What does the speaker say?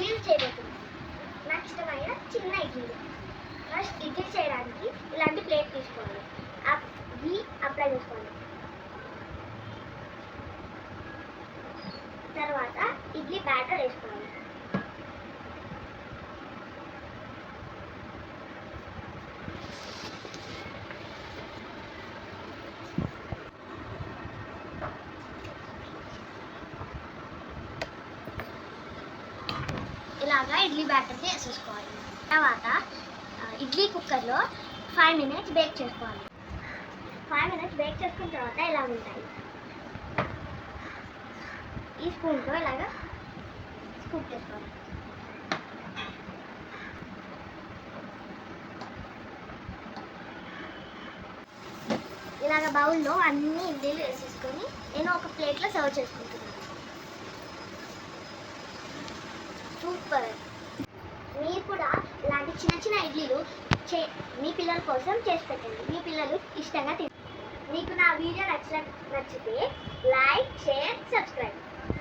ఇడ్లీలు చేయబోతున్నాం. నాకు ఇష్టమైన చిన్న ఇడ్లీలు. ఫస్ట్ ఇడ్లీ చేయడానికి ఇలాంటి ప్లేట్ తీసుకోవాలి. గీ అప్లై చేసుకోవాలి. తర్వాత ఇడ్లీ బ్యాటర్ వేసుకోవాలి. ఇలాగా ఇడ్లీ బ్యాటర్ని వేసేసుకోవాలి. తర్వాత ఇడ్లీ కుక్కర్లో 5 minutes బేక్ చేసుకోవాలి. 5 minutes బేక్ చేసుకున్న తర్వాత ఇలా ఉంటాయి. ఈ స్పూన్తో ఇలాగా స్కూప్ చేసుకోవాలి. ఇలాగ బౌల్లో అన్ని ఇడ్లీలు వేసేసుకొని నేను ఒక ప్లేట్లో సర్వ్ చేసుకుంటున్నాను. సూపర్. మీరు కూడా ఇలాంటి చిన్న చిన్న ఇడ్లీలు మీ పిల్లల కోసం చేసి పెట్టండి. మీ పిల్లలు ఇష్టంగా తింటారు. మీకు నా వీడియో నచ్చితే లైక్, షేర్, సబ్స్క్రైబ్.